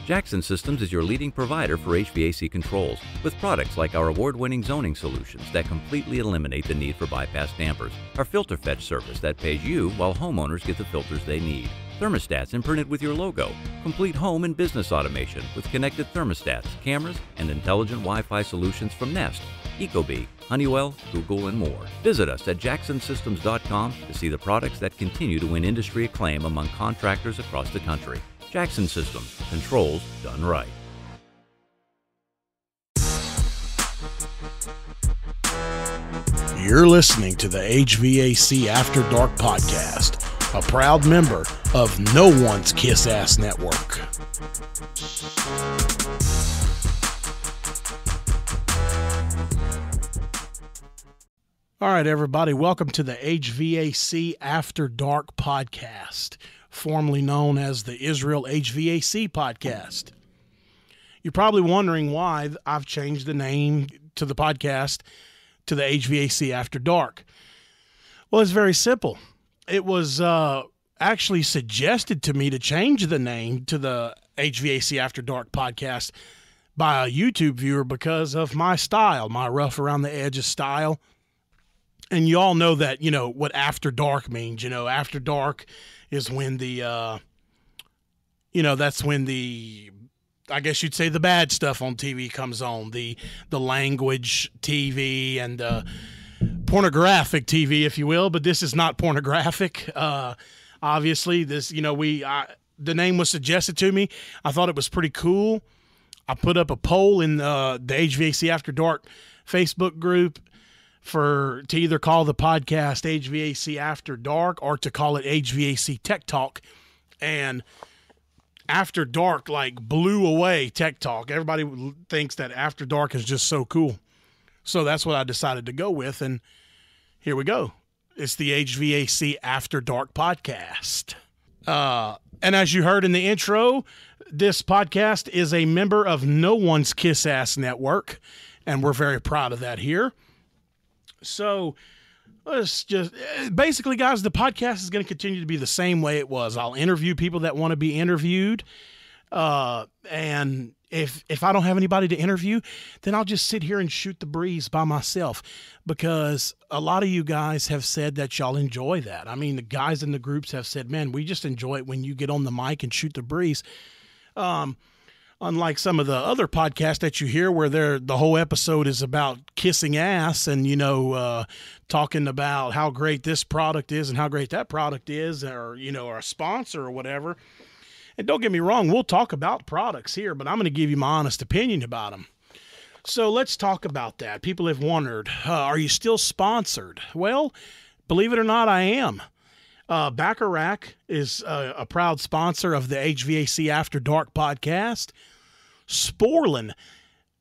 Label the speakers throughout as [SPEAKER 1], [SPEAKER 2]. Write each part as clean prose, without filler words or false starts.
[SPEAKER 1] Jackson Systems is your leading provider for HVAC controls, with products like our award-winning zoning solutions that completely eliminate the need for bypass dampers, our filter fetch service that pays you while homeowners get the filters they need, thermostats imprinted with your logo, complete home and business automation with connected thermostats, cameras, and intelligent Wi-Fi solutions from Nest, Ecobee, Honeywell, Google, and more. Visit us at jacksonsystems.com to see the products that continue to win industry acclaim among contractors across the country. Jackson Systems, controls done right.
[SPEAKER 2] You're listening to the HVAC After Dark podcast, a proud member of No One's Kiss Ass Network. All right, everybody, welcome to the HVAC After Dark podcast, formerly known as the Israel HVAC podcast. You're probably wondering why I've changed the name to the podcast to the HVAC After Dark. Well, it's very simple. It was actually suggested to me to change the name to the HVAC After Dark podcast by a YouTube viewer because of my style, my rough around the edges style. And you all know that, you know, what after dark means. You know, after dark is when the, that's when the, I guess you'd say the bad stuff on TV comes on. The language TV and pornographic TV, if you will. But this is not pornographic. Obviously, this, the name was suggested to me. I thought it was pretty cool. I put up a poll in the HVAC After Dark Facebook group to either call the podcast HVAC After Dark or to call it HVAC Tech Talk. And After Dark blew away Tech Talk. Everybody thinks that After Dark is just so cool. So that's what I decided to go with, and here we go. It's the HVAC After Dark podcast. And as you heard in the intro, this podcast is a member of No One's Kiss Ass Network, and we're very proud of that here. So let's just basically, guys, the podcast is going to continue to be the same way it was. I'll interview people that want to be interviewed. And if I don't have anybody to interview, then I'll just sit here and shoot the breeze by myself, because a lot of you guys have said that y'all enjoy that. I mean, the guys in the groups have said, man, we just enjoy it when you get on the mic and shoot the breeze. Unlike some of the other podcasts that you hear where the whole episode is about kissing ass and, talking about how great this product is and how great that product is, or, or a sponsor or whatever. And don't get me wrong, we'll talk about products here, but I'm going to give you my honest opinion about them. So let's talk about that. People have wondered, are you still sponsored? Well, believe it or not, I am. Bacharach is a proud sponsor of the HVAC After Dark podcast. Sporlan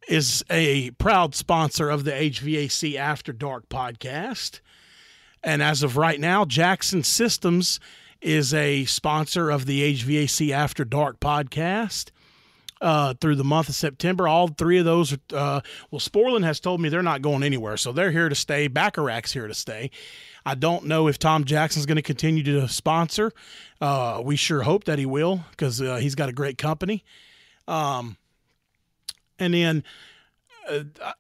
[SPEAKER 2] is a proud sponsor of the HVAC After Dark podcast. And as of right now, Jackson Systems is a sponsor of the HVAC After Dark podcast through the month of September. All three of those, Sporlan has told me they're not going anywhere, so they're here to stay. Bacharach's here to stay. I don't know if Tom Jackson's going to continue to sponsor. We sure hope that he will, because he's got a great company. And then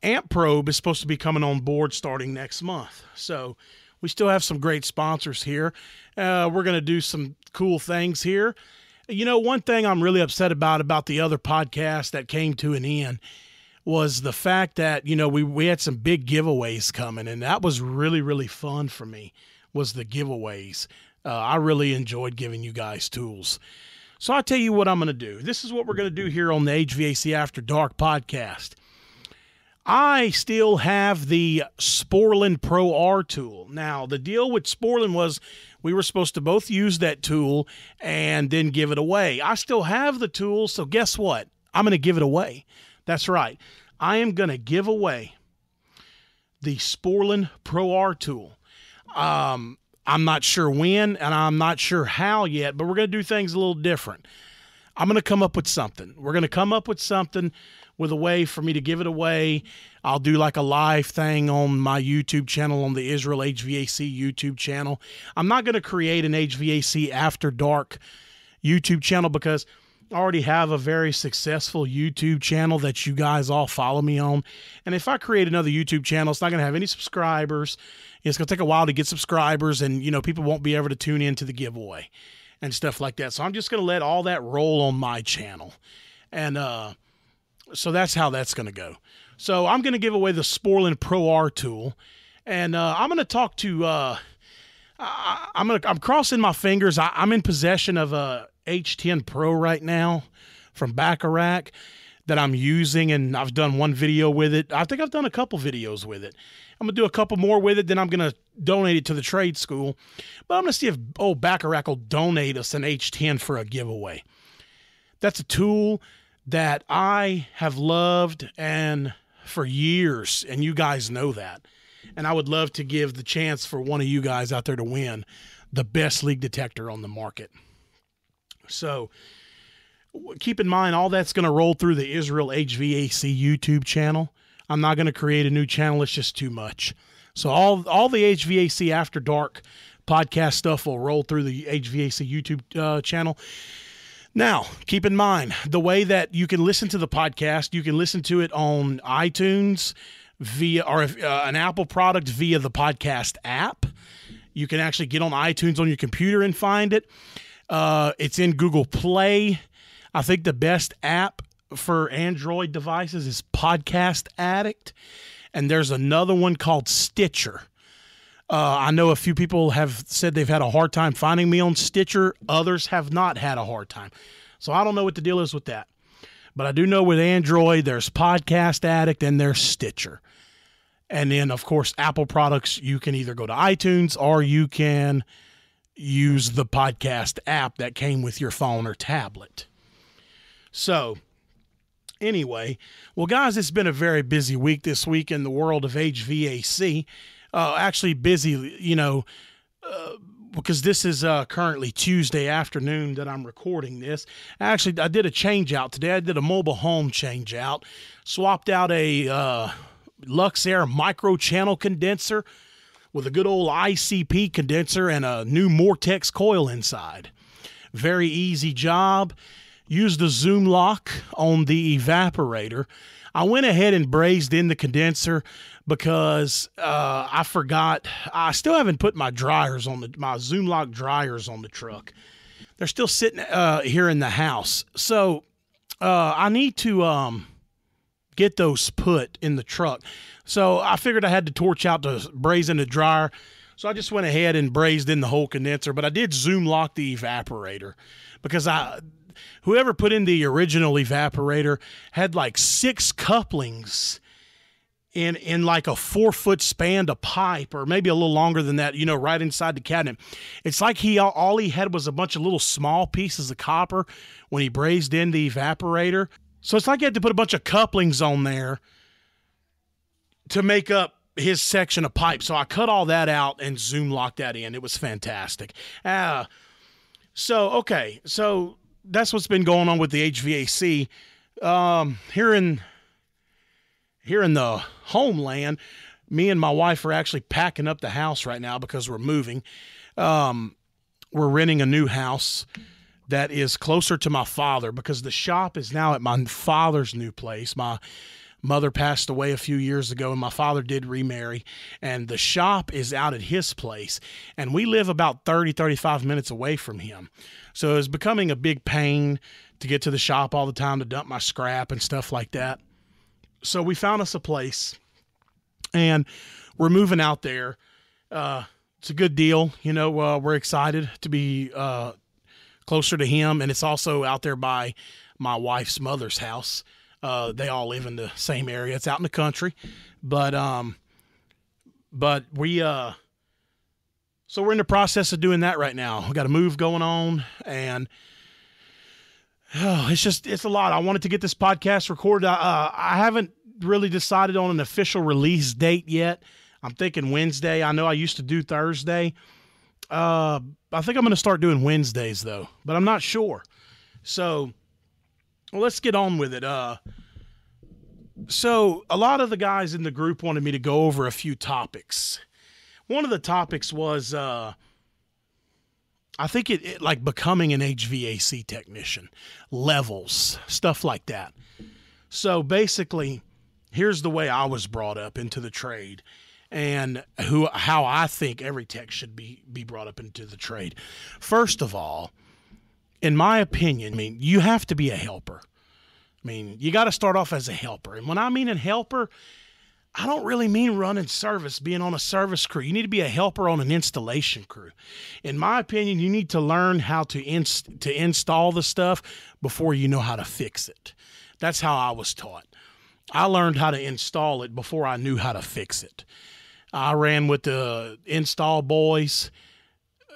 [SPEAKER 2] Amp Probe is supposed to be coming on board starting next month. So we still have some great sponsors here. We're going to do some cool things here. One thing I'm really upset about the other podcast that came to an end was the fact that, we had some big giveaways coming, and that was really, really fun for me, was the giveaways. I really enjoyed giving you guys tools. So I'll tell you what I'm going to do. This is what we're going to do here on the HVAC After Dark podcast. I still have the Sporlan Pro R tool. Now, the deal with Sporlan was we were supposed to both use that tool and then give it away. I still have the tool, so guess what? I'm going to give it away. That's right. I am going to give away the Sporlan Pro R tool. I'm not sure when, and I'm not sure how yet, but we're going to do things a little different. I'm going to come up with something. We're going to come up with something with a way for me to give it away. I'll do like a live thing on my YouTube channel, on the Israel HVAC YouTube channel. I'm not going to create an HVAC After Dark YouTube channel because already have a very successful YouTube channel that you guys all follow me on. And if I create another YouTube channel, it's not going to have any subscribers. It's going to take a while to get subscribers, and, you know, people won't be able to tune into the giveaway and stuff like that. So I'm just going to let all that roll on my channel. And so that's how that's going to go. So I'm going to give away the Sporlan Pro R tool. And I'm going to talk to... I'm crossing my fingers. I'm in possession of a H10 Pro right now from Bacharach that I'm using, and I've done one video with it. I think I've done a couple videos with it. I'm going to do a couple more with it, then I'm going to donate it to the trade school. But I'm going to see if old Bacharach will donate us an H10 for a giveaway. That's a tool that I have loved and for years, and you guys know that. And I would love to give the chance for one of you guys out there to win the best leak detector on the market. So keep in mind, all that's going to roll through the Israel HVAC YouTube channel. I'm not going to create a new channel. It's just too much. So all the HVAC After Dark podcast stuff will roll through the HVAC YouTube channel. Now, keep in mind, the way that you can listen to the podcast, you can listen to it on iTunes, via or an Apple product via the podcast app. You can actually get on iTunes on your computer and find it. It's in Google Play. I think the best app for Android devices is Podcast Addict, and there's another one called Stitcher. I know a few people have said they've had a hard time finding me on Stitcher. Others have not had a hard time. So I don't know what the deal is with that. But I do know with Android, there's Podcast Addict and there's Stitcher. And then, of course, Apple products, you can either go to iTunes or you can use the podcast app that came with your phone or tablet. So, anyway, well, guys, it's been a very busy week this week in the world of HVAC. Actually busy, you know, because this is currently Tuesday afternoon that I'm recording this. Actually, I did a change out today. I did a mobile home change out. Swapped out a Luxair micro channel condenser with a good old ICP condenser and a new Mortex coil inside. Very easy job. Used the zoom lock on the evaporator. I went ahead and brazed in the condenser because I forgot. I still haven't put my dryers on my zoom lock dryers on the truck. They're still sitting here in the house. So I need to get those put in the truck. So I figured I had to torch out to braze in the dryer. So I just went ahead and brazed in the whole condenser, but I did zoom lock the evaporator because whoever put in the original evaporator had like 6 couplings in like a 4-foot span of pipe, or maybe a little longer than that, you know, right inside the cabinet. It's like all he had was a bunch of little small pieces of copper when he brazed in the evaporator. So it's like he had to put a bunch of couplings on there to make up his section of pipe. So I cut all that out and zoom locked that in. It was fantastic. So that's what's been going on with the HVAC. Here in the homeland, me and my wife are actually packing up the house right now because we're moving. We're renting a new house that is closer to my father because the shop is now at my father's new place. My mother passed away a few years ago, and my father did remarry, and the shop is out at his place, and we live about 35 minutes away from him. So it's becoming a big pain to get to the shop all the time to dump my scrap and stuff like that. So we found us a place, and we're moving out there. It's a good deal. You know, we're excited to be closer to him, and it's also out there by my wife's mother's house. They all live in the same area. It's out in the country, but we so we're in the process of doing that right now. We got a move going on, and it's a lot. I wanted to get this podcast recorded. I haven't really decided on an official release date yet. I'm thinking Wednesday. I know I used to do Thursday. I think I'm going to start doing Wednesdays though, but I'm not sure. So, well, let's get on with it. So a lot of the guys in the group wanted me to go over a few topics. One of the topics was I think it like becoming an HVAC technician, levels, stuff like that. So basically, here's the way I was brought up into the trade, and how I think every tech should be brought up into the trade. First of all, in my opinion, I mean, you have to be a helper. I mean, you got to start off as a helper. And when I mean a helper, I don't really mean running service, being on a service crew. You need to be a helper on an installation crew. In my opinion, you need to learn how to install the stuff before you know how to fix it. That's how I was taught. I learned how to install it before I knew how to fix it. I ran with the install boys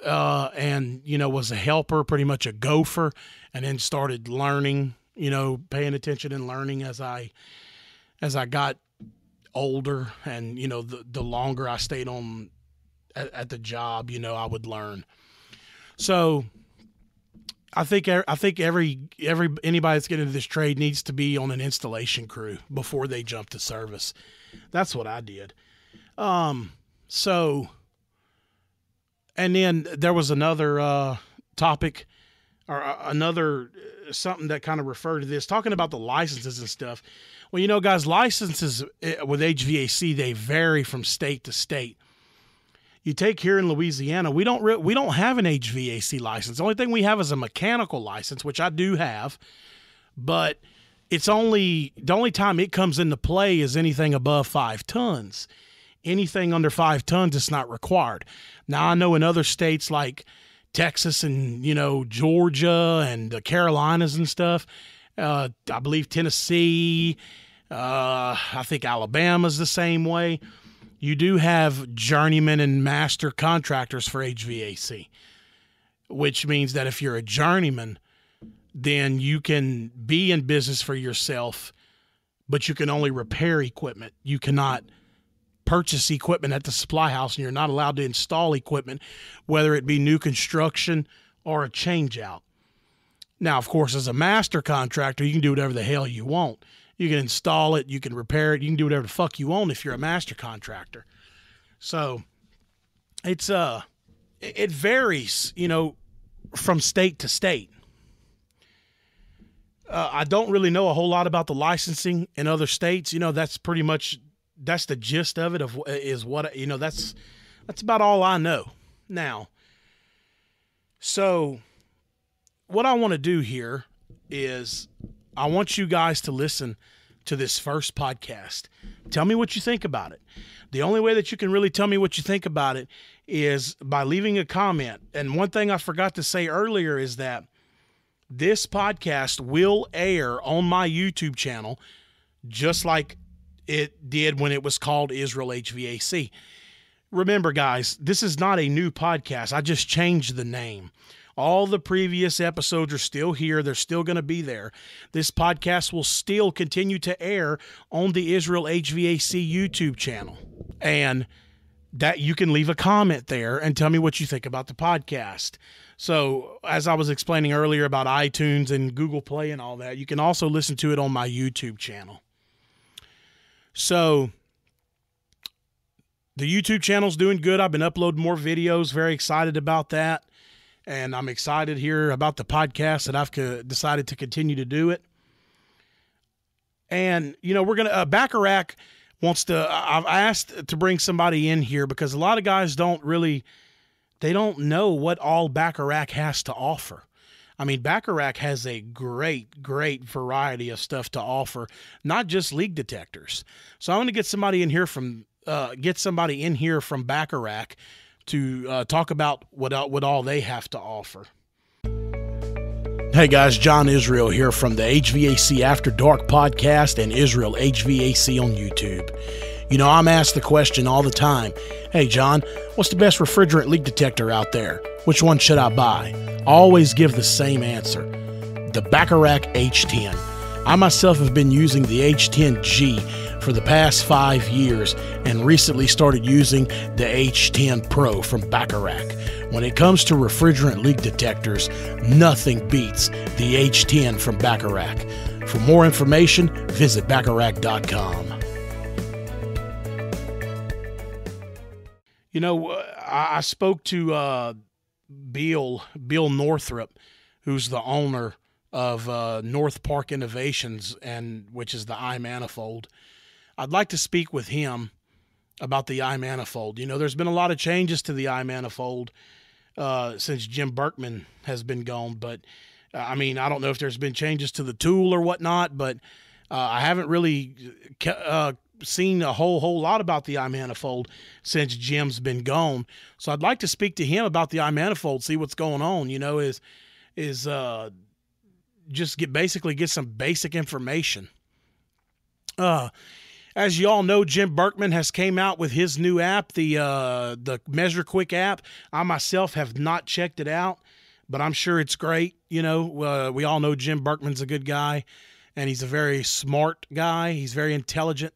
[SPEAKER 2] and, was a helper, pretty much a gopher, and then started learning, paying attention and learning as I got older, and the longer I stayed on at the job, I would learn. So I think anybody that's getting into this trade needs to be on an installation crew before they jump to service. That's what I did. And then there was another topic, or another something that kind of referred to this, talking about the licenses and stuff. Well, guys, licenses with HVAC, they vary from state to state. You take here in Louisiana, we don't have an HVAC license. The only thing we have is a mechanical license, which I do have, but the only time it comes into play is anything above 5 tons. Anything under 5 tons is not required. Now, I know in other states like Texas and, Georgia and the Carolinas and stuff, I believe Tennessee, I think Alabama's the same way. You do have journeyman and master contractors for HVAC, which means that if you're a journeyman, then you can be in business for yourself, but you can only repair equipment. You cannot purchase equipment at the supply house, and you're not allowed to install equipment, whether it be new construction or a change out. Now, of course, as a master contractor, you can do whatever the hell you want. You can install it, you can repair it, you can do whatever the fuck you want if you're a master contractor. So it varies, from state to state. I don't really know a whole lot about the licensing in other states. That's the gist of it, that's about all I know. Now, so what I want to do here is I want you guys to listen to this first podcast. Tell me what you think about it. The only way that you can really tell me what you think about it is by leaving a comment. And one thing I forgot to say earlier is that this podcast will air on my YouTube channel, just like it did when it was called Israel HVAC. Remember, guys, this is not a new podcast. I just changed the name. All the previous episodes are still here. They're still going to be there. This podcast will still continue to air on the Israel HVAC YouTube channel. And that you can leave a comment there and tell me what you think about the podcast. So as I was explaining earlier about iTunes and Google Play and all that, you can also listen to it on my YouTube channel. So the YouTube channel's doing good. I've been uploading more videos. Very excited about that. And I'm excited here about the podcast that I've decided to continue to do it. And, we're going to, Bacharach wants to, I've asked to bring somebody in here because a lot of guys don't know what all Bacharach has to offer. I mean, Bacharach has a great variety of stuff to offer, not just leak detectors. So I'm going to get somebody in here from Bacharach to talk about what all they have to offer. Hey guys, John Israel here from the HVAC After Dark podcast and Israel HVAC on YouTube. I'm asked the question all the time, hey John, what's the best refrigerant leak detector out there? Which one should I buy? I always give the same answer, the Bacharach H10. I myself have been using the H10G for the past 5 years and recently started using the H10 Pro from Bacharach. When it comes to refrigerant leak detectors, nothing beats the H10 from Bacharach. For more information, visit Bacharach.com. I spoke to Bill Northrup, who's the owner of North Park Innovations, and which is the iManifold. I'd like to speak with him about the iManifold. You know, there's been a lot of changes to the iManifold since Jim Berkman has been gone, but I mean, I don't know if there's been changes to the tool or whatnot, but I haven't really seen a whole lot about the iManifold since Jim's been gone. So I'd like to speak to him about the iManifold, see what's going on. You know, just get some basic information. As you all know, Jim Berkman has came out with his new app, the Measure Quick app. I myself have not checked it out, but I'm sure it's great. You know, we all know Jim Berkman's a good guy, and he's a very smart guy. He's very intelligent.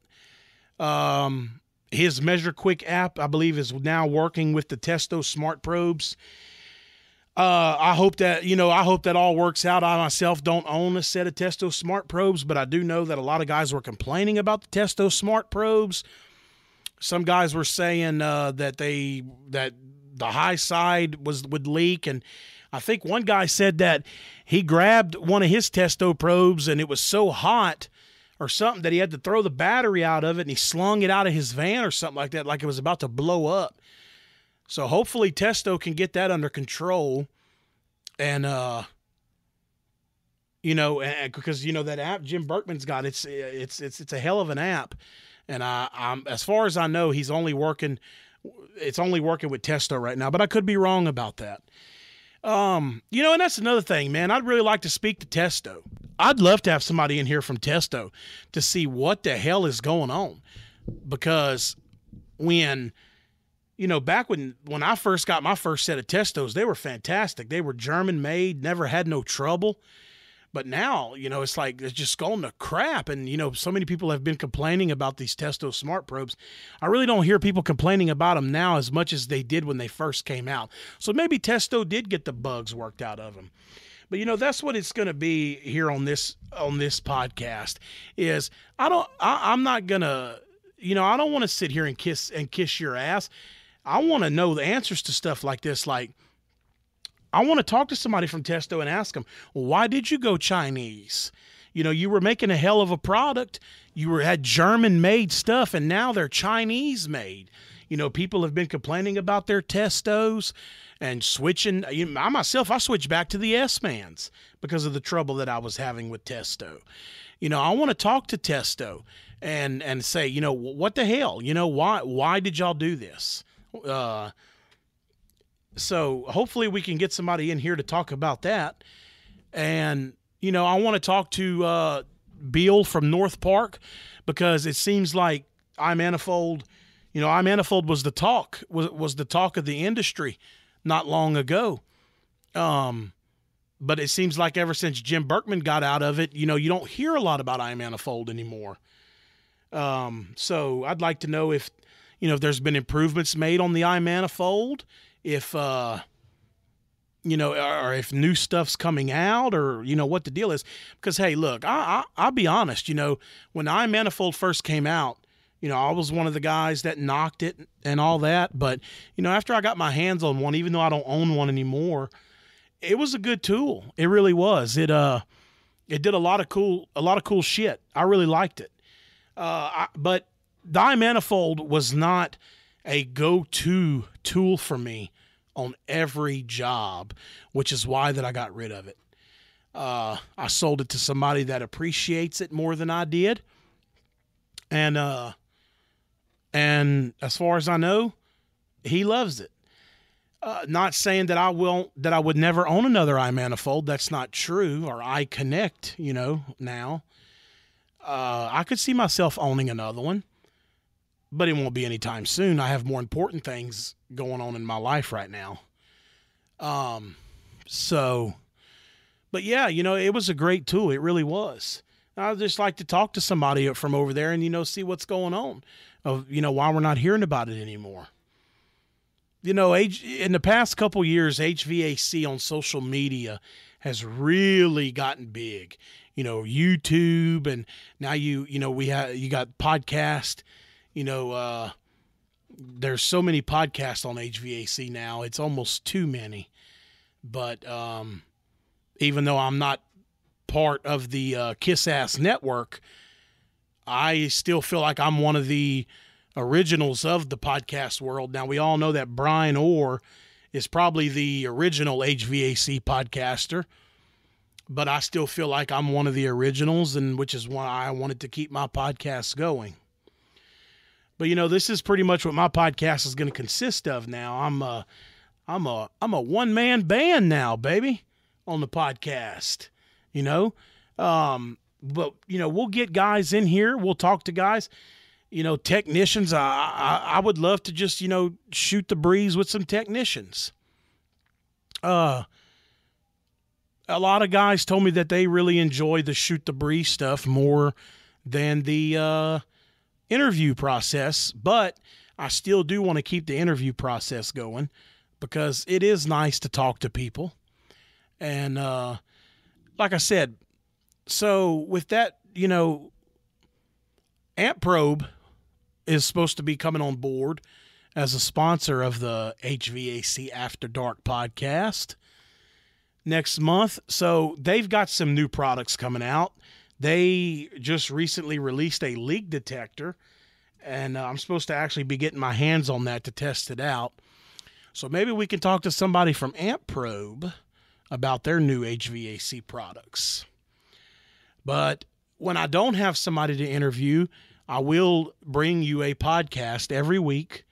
[SPEAKER 2] His Measure Quick app, I believe, is now working with the Testo Smart Probes. I hope that all works out. I myself don't own a set of Testo Smart Probes, but I do know that a lot of guys were complaining about the Testo Smart Probes. Some guys were saying that the high side would leak, and I think one guy said that he grabbed one of his Testo probes and it was so hot or something that he had to throw the battery out of it, and he slung it out of his van or something like that, like it was about to blow up. So hopefully Testo can get that under control, and because that app Jim Berkman's got, it's a hell of an app, and I'm as far as I know, it's only working with Testo right now, but I could be wrong about that. And that's another thing, man. I'd really like to speak to Testo. I'd love to have somebody in here from Testo to see what the hell is going on, because back when I first got my first set of Testos, they were fantastic. They were German made, never had no trouble. But now, it's like it's just going to crap. And, so many people have been complaining about these Testo Smart Probes. I really don't hear people complaining about them now as much as they did when they first came out. So maybe Testo did get the bugs worked out of them. But, that's what it's going to be here on this podcast is I don't want to sit here and kiss your ass. I want to know the answers to stuff like this. Like, I want to talk to somebody from Testo and ask them, well, why did you go Chinese? You were making a hell of a product. You had German-made stuff, and now they're Chinese-made. People have been complaining about their Testos and switching. I switched back to the S-Mans because of the trouble that I was having with Testo. I want to talk to Testo and say, what the hell? Why did y'all do this? So hopefully we can get somebody in here to talk about that. And, I want to talk to Bill from North Park, because it seems like iManifold was the talk of the industry not long ago. But it seems like ever since Jim Berkman got out of it, you don't hear a lot about iManifold anymore. So I'd like to know if there's been improvements made on the iManifold, if or if new stuff's coming out, or what the deal is. Because hey, look, I'll be honest. When iManifold first came out, I was one of the guys that knocked it and all that. But after I got my hands on one, even though I don't own one anymore, it was a good tool. It really was. It did a lot of cool shit. I really liked it. But the iManifold was not a go-to tool for me on every job, which is why that I got rid of it. I sold it to somebody that appreciates it more than I did. And as far as I know, he loves it. Not saying that I would never own another iManifold. That's not true. Or iConnect, now. I could see myself owning another one, but it won't be anytime soon. I have more important things going on in my life right now. But yeah, it was a great tool. It really was. I'd just like to talk to somebody from over there and, see what's going on, why we're not hearing about it anymore. In the past couple years, HVAC on social media has really gotten big. YouTube, and now you got podcast. There's so many podcasts on HVAC now. It's almost too many. But even though I'm not part of the Kiss Ass Network, I still feel like I'm one of the originals of the podcast world. Now, we all know that Brian Orr is probably the original HVAC podcaster, but I still feel like I'm one of the originals, and which is why I wanted to keep my podcast going. But this is pretty much what my podcast is going to consist of now. I'm a one-man band now, baby, on the podcast. But we'll get guys in here. We'll talk to guys, technicians. I would love to just, shoot the breeze with some technicians. A lot of guys told me that they really enjoy the shoot the breeze stuff more than the interview process, but I still do want to keep the interview process going because it is nice to talk to people. And like I said, so with that, Amp Probe is supposed to be coming on board as a sponsor of the HVAC After Dark podcast next month. So they've got some new products coming out. They just recently released a leak detector, and I'm supposed to actually be getting my hands on that to test it out. So maybe we can talk to somebody from Amp Probe about their new HVAC products. But when I don't have somebody to interview, I will bring you a podcast every week,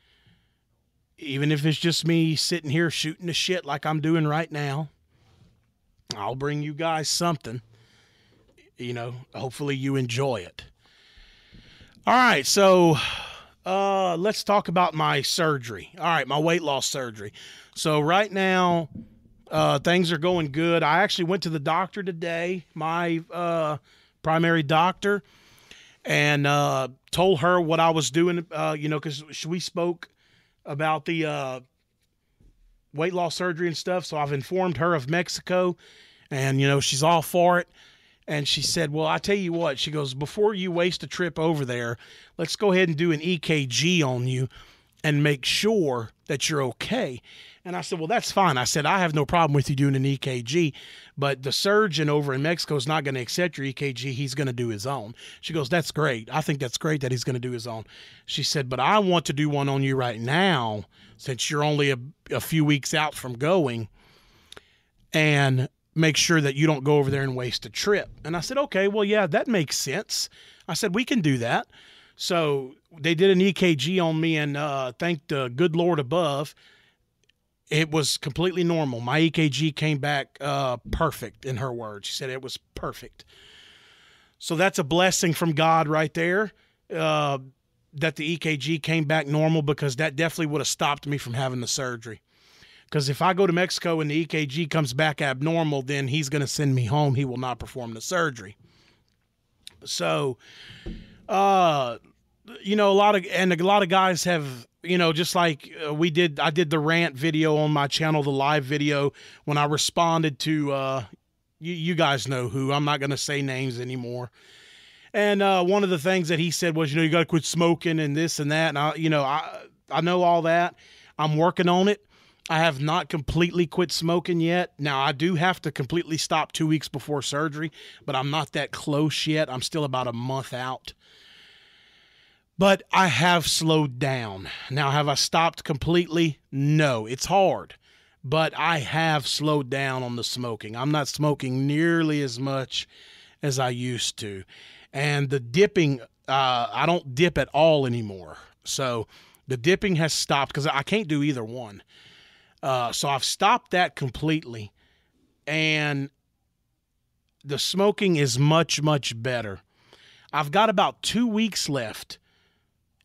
[SPEAKER 2] even if it's just me sitting here shooting the shit like I'm doing right now. I'll bring you guys something. Hopefully you enjoy it. All right, so let's talk about my surgery. All right, my weight loss surgery. So right now, things are going good. I actually went to the doctor today, my primary doctor, and told her what I was doing, because we spoke about the weight loss surgery and stuff. So I've informed her of Mexico, and, she's all for it. And she said, well, I tell you what, she goes, before you waste a trip over there, let's go ahead and do an EKG on you and make sure that you're okay. And I said, well, that's fine. I said, I have no problem with you doing an EKG, but the surgeon over in Mexico is not going to accept your EKG. He's going to do his own. She goes, that's great. I think that's great that he's going to do his own. She said, but I want to do one on you right now since you're only a few weeks out from going, and make sure that you don't go over there and waste a trip. And I said, okay, well, yeah, that makes sense. I said, we can do that. So they did an EKG on me, and thank the good Lord above, it was completely normal. My EKG came back perfect, in her words. She said it was perfect. So that's a blessing from God right there, that the EKG came back normal, because that definitely would have stopped me from having the surgery. Because if I go to Mexico and the EKG comes back abnormal, then he's going to send me home. He will not perform the surgery. So, a lot of guys have, just like I did the rant video on my channel, the live video, when I responded to, you guys know who. I'm not going to say names anymore. And one of the things that he said was, you got to quit smoking and this and that. And I know all that. I'm working on it. I have not completely quit smoking yet. Now, I do have to completely stop 2 weeks before surgery, but I'm not that close yet. I'm still about a month out. But I have slowed down. Now, have I stopped completely? No, it's hard. But I have slowed down on the smoking. I'm not smoking nearly as much as I used to. And the dipping, I don't dip at all anymore. So the dipping has stopped because I can't do either one. So I've stopped that completely, and the smoking is much, much better. I've got about 2 weeks left,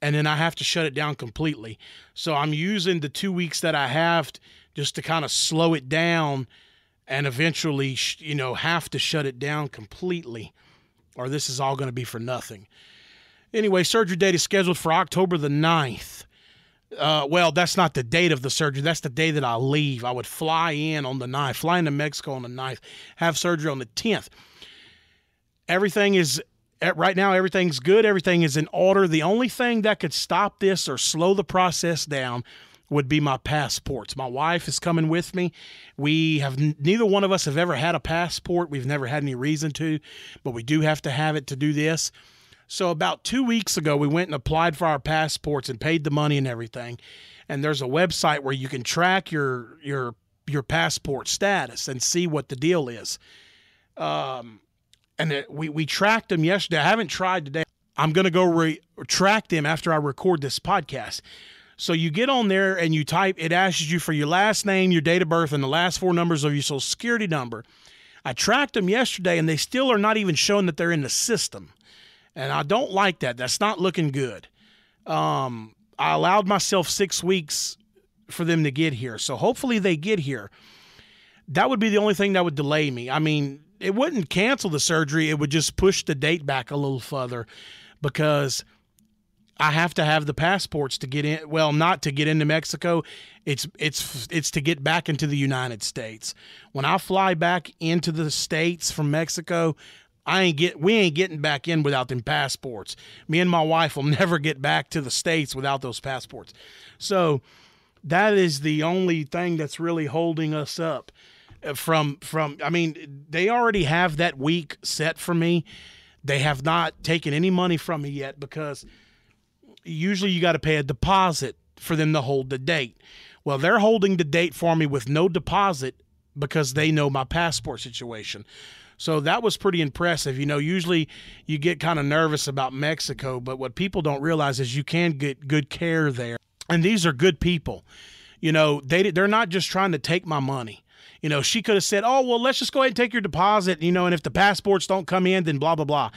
[SPEAKER 2] and then I have to shut it down completely. So I'm using the 2 weeks that I have just to kind of slow it down, and eventually, have to shut it down completely, or this is all going to be for nothing. Anyway, surgery date is scheduled for October the 9th. Well, that's not the date of the surgery. That's the day that I leave. I would fly in on the 9th, fly into Mexico on the 9th, have surgery on the 10th. Everything is, right now, everything's good. Everything is in order. The only thing that could stop this or slow the process down would be my passports. My wife is coming with me. Neither one of us have ever had a passport. We've never had any reason to, but we do have to have it to do this. So about 2 weeks ago, we went and applied for our passports and paid the money and everything. And there's a website where you can track your passport status and see what the deal is. We tracked them yesterday. I haven't tried today. I'm going to go track them after I record this podcast. So you get on there and you type, it asks you for your last name, your date of birth, and the last 4 numbers of your Social Security number. I tracked them yesterday, and they still are not even showing that they're in the system. And I don't like that. That's not looking good. I allowed myself 6 weeks for them to get here. So hopefully they get here. That would be the only thing that would delay me. I mean, it wouldn't cancel the surgery. It would just push the date back a little further because I have to have the passports to get in. Well, not to get into Mexico. It's to get back into the United States. When I fly back into the States from Mexico, we ain't getting back in without them passports. Me and my wife will never get back to the States without those passports. So that is the only thing that's really holding us up from I mean, they already have that week set for me. They have not taken any money from me yet because usually you got to pay a deposit for them to hold the date. Well, they're holding the date for me with no deposit because they know my passport situation. So that was pretty impressive. You know, usually you get kind of nervous about Mexico, but what people don't realize is you can get good care there. And these are good people. You know, they're not just trying to take my money. You know, she could have said, oh, well, let's just go ahead and take your deposit, you know, and if the passports don't come in, then blah, blah, blah.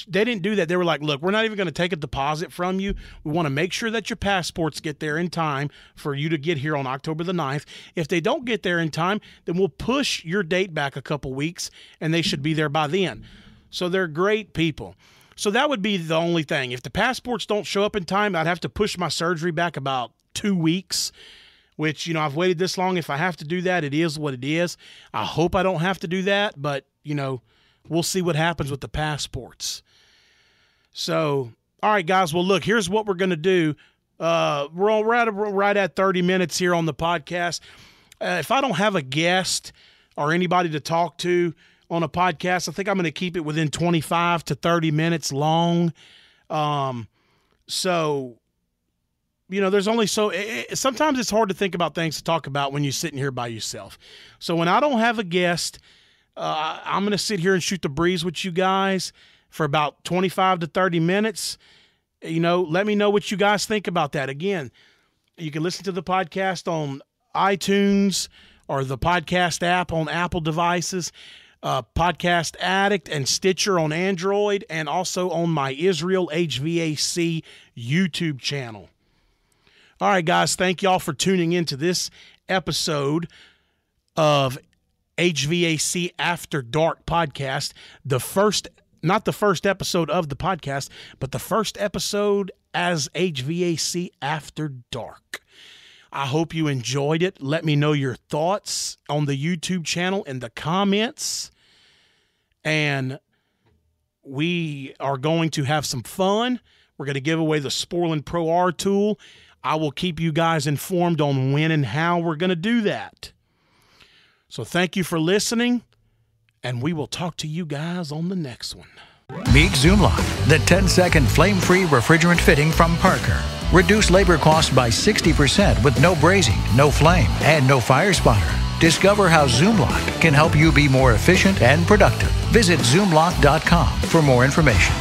[SPEAKER 2] They didn't do that. They were like, look, we're not even going to take a deposit from you. We want to make sure that your passports get there in time for you to get here on October the 9th. If they don't get there in time, then we'll push your date back a couple weeks, and they should be there by then. So they're great people. So that would be the only thing. If the passports don't show up in time, I'd have to push my surgery back about 2 weeks, which, you know, I've waited this long. If I have to do that, it is what it is. I hope I don't have to do that, but, you know, we'll see what happens with the passports. So, all right, guys, well, look, here's what we're going to do. We're right at 30 minutes here on the podcast. If I don't have a guest or anybody to talk to on a podcast, I think I'm going to keep it within 25 to 30 minutes long. So, you know, there's only sometimes it's hard to think about things to talk about when you're sitting here by yourself. So when I don't have a guest, I'm going to sit here and shoot the breeze with you guys for about 25 to 30 minutes. You know, let me know what you guys think about that. Again, you can listen to the podcast on iTunes or the podcast app on Apple devices, Podcast Addict and Stitcher on Android, and also on my Israel HVAC YouTube channel. All right, guys, thank y'all for tuning in to this episode of HVAC After Dark podcast. Not the first episode of the podcast, but the first episode as HVAC After Dark. I hope you enjoyed it. Let me know your thoughts on the YouTube channel in the comments. And we are going to have some fun. We're going to give away the Sporlan Pro R tool. I will keep you guys informed on when and how we're going to do that. So thank you for listening, and we will talk to you guys on the next one.
[SPEAKER 3] Meet Zoomlock, the 10-second flame-free refrigerant fitting from Parker. Reduce labor costs by 60% with no brazing, no flame, and no fire spotter. Discover how Zoomlock can help you be more efficient and productive. Visit Zoomlock.com for more information.